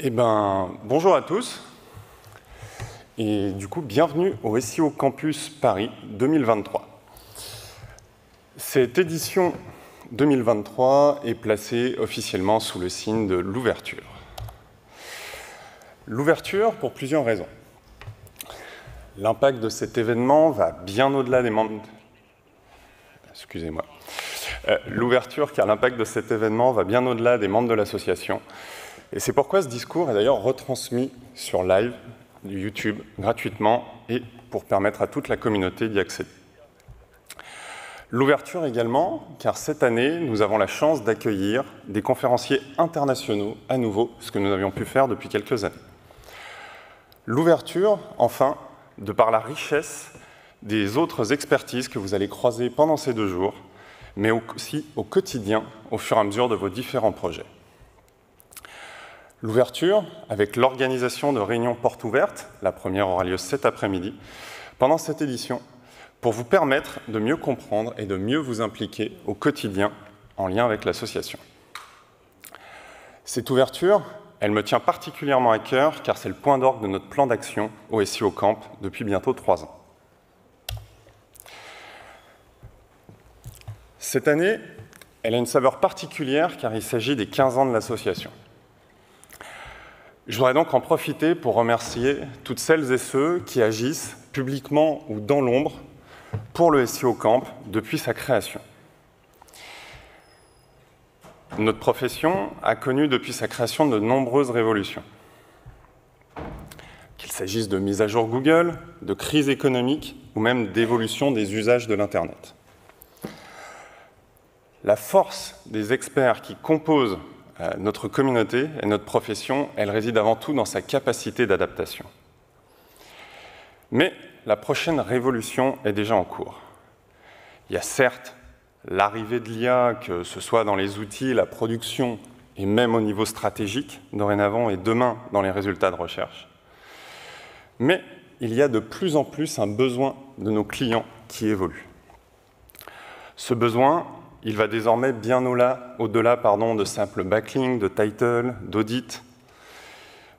Bonjour à tous, et du coup, bienvenue au SEO Campus Paris 2023. Cette édition 2023 est placée officiellement sous le signe de l'ouverture. L'ouverture pour plusieurs raisons. L'impact de cet événement va bien au-delà des membres... Excusez-moi. L'ouverture, car l'impact de cet événement va bien au-delà des membres de l'association. Et c'est pourquoi ce discours est d'ailleurs retransmis sur live du YouTube gratuitement et pour permettre à toute la communauté d'y accéder. L'ouverture également, car cette année, nous avons la chance d'accueillir des conférenciers internationaux à nouveau, ce que nous avions pu faire depuis quelques années. L'ouverture, enfin, de par la richesse des autres expertises que vous allez croiser pendant ces 2 jours, mais aussi au quotidien, au fur et à mesure de vos différents projets. L'ouverture, avec l'organisation de réunions portes ouvertes, la première aura lieu cet après-midi, pendant cette édition, pour vous permettre de mieux comprendre et de mieux vous impliquer au quotidien en lien avec l'association. Cette ouverture, elle me tient particulièrement à cœur car c'est le point d'orgue de notre plan d'action au SEO Camp depuis bientôt 3 ans. Cette année, elle a une saveur particulière car il s'agit des 15 ans de l'association. Je voudrais donc en profiter pour remercier toutes celles et ceux qui agissent publiquement ou dans l'ombre pour le SEO Camp depuis sa création. Notre profession a connu depuis sa création de nombreuses révolutions. Qu'il s'agisse de mise à jour Google, de crise économique ou même d'évolution des usages de l'Internet. La force des experts qui composent notre communauté et notre profession, elle réside avant tout dans sa capacité d'adaptation. Mais la prochaine révolution est déjà en cours. Il y a certes l'arrivée de l'IA, que ce soit dans les outils, la production et même au niveau stratégique, dorénavant et demain dans les résultats de recherche. Mais il y a de plus en plus un besoin de nos clients qui évolue. Ce besoin, il va désormais bien au-delà de simples backlinks, de titles, d'audits.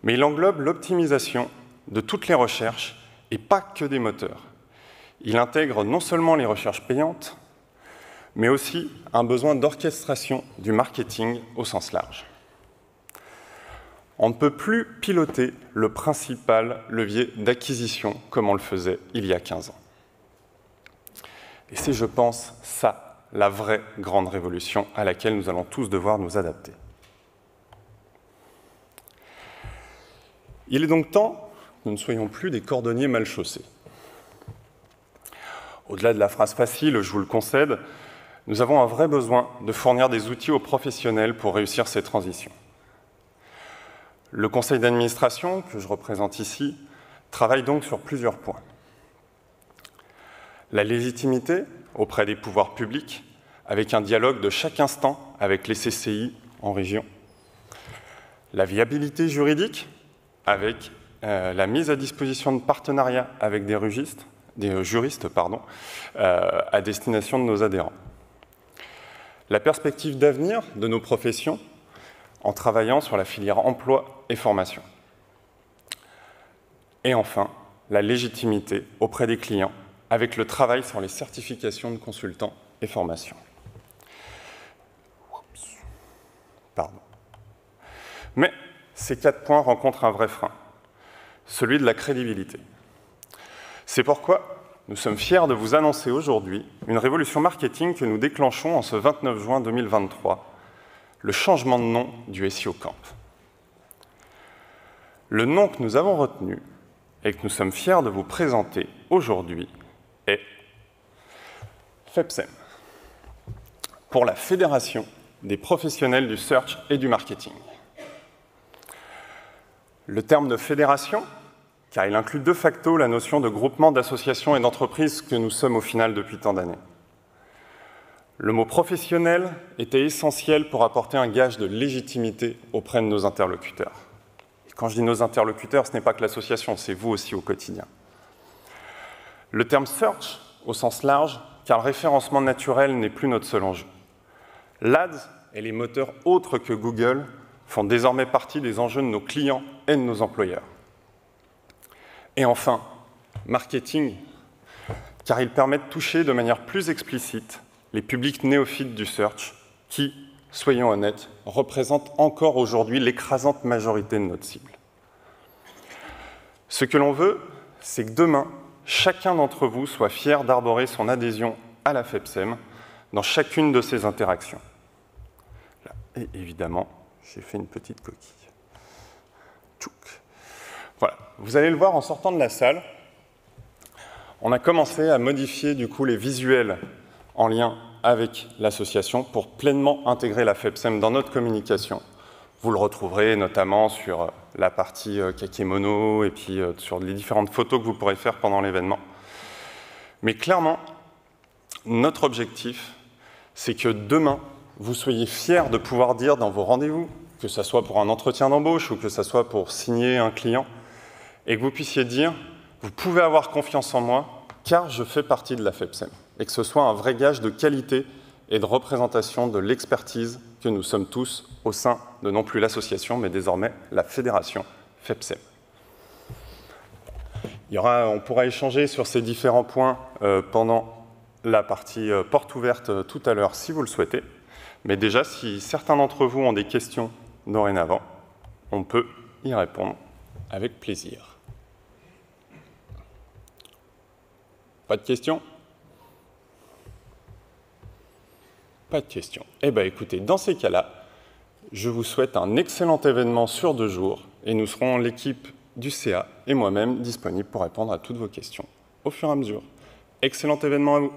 Mais il englobe l'optimisation de toutes les recherches et pas que des moteurs. Il intègre non seulement les recherches payantes, mais aussi un besoin d'orchestration du marketing au sens large. On ne peut plus piloter le principal levier d'acquisition comme on le faisait il y a 15 ans. Et c'est, je pense, ça, la vraie grande révolution à laquelle nous allons tous devoir nous adapter. Il est donc temps que nous ne soyons plus des cordonniers mal chaussés. Au-delà de la phrase facile, je vous le concède, nous avons un vrai besoin de fournir des outils aux professionnels pour réussir ces transitions. Le conseil d'administration, que je représente ici, travaille donc sur plusieurs points. La légitimité auprès des pouvoirs publics, avec un dialogue de chaque instant avec les CCI en région. La viabilité juridique, avec la mise à disposition de partenariats avec des juristes à destination de nos adhérents. La perspective d'avenir de nos professions, en travaillant sur la filière emploi et formation. Et enfin, la légitimité auprès des clients, avec le travail sur les certifications de consultants et formations. Mais ces 4 points rencontrent un vrai frein, celui de la crédibilité. C'est pourquoi nous sommes fiers de vous annoncer aujourd'hui une révolution marketing que nous déclenchons en ce 29 juin 2023, le changement de nom du SEO Camp. Le nom que nous avons retenu et que nous sommes fiers de vous présenter aujourd'hui est FEPSEM, pour la Fédération des professionnels du search et du marketing. Le terme de fédération, car il inclut de facto la notion de groupement d'associations et d'entreprises que nous sommes au final depuis tant d'années. Le mot professionnel était essentiel pour apporter un gage de légitimité auprès de nos interlocuteurs. Et quand je dis nos interlocuteurs, ce n'est pas que l'association, c'est vous aussi au quotidien. Le terme search, au sens large, car le référencement naturel n'est plus notre seul enjeu. L'ADS et les moteurs autres que Google font désormais partie des enjeux de nos clients et de nos employeurs. Et enfin, marketing, car il permet de toucher de manière plus explicite les publics néophytes du search qui, soyons honnêtes, représentent encore aujourd'hui l'écrasante majorité de notre cible. Ce que l'on veut, c'est que demain, chacun d'entre vous soit fier d'arborer son adhésion à la FEPSEM dans chacune de ses interactions. Et évidemment, j'ai fait une petite coquille. Tchouk. Voilà, vous allez le voir en sortant de la salle, on a commencé à modifier du coup les visuels en lien avec l'association pour pleinement intégrer la FEPSEM dans notre communication. Vous le retrouverez notamment sur la partie kakémono et puis sur les différentes photos que vous pourrez faire pendant l'événement. Mais clairement, notre objectif, c'est que demain, vous soyez fiers de pouvoir dire dans vos rendez-vous, que ce soit pour un entretien d'embauche ou que ce soit pour signer un client, et que vous puissiez dire « Vous pouvez avoir confiance en moi, car je fais partie de la FEPSEM », et que ce soit un vrai gage de qualité et de représentation de l'expertise que nous sommes tous au sein de non plus l'association, mais désormais la fédération FEPSEM. On pourra échanger sur ces différents points pendant la partie porte ouverte tout à l'heure, si vous le souhaitez. Mais déjà, si certains d'entre vous ont des questions dorénavant, on peut y répondre avec plaisir. Pas de questions ? Pas de questions. Eh bien, écoutez, dans ces cas-là, je vous souhaite un excellent événement sur 2 jours et nous serons l'équipe du CA et moi-même disponibles pour répondre à toutes vos questions au fur et à mesure. Excellent événement à vous.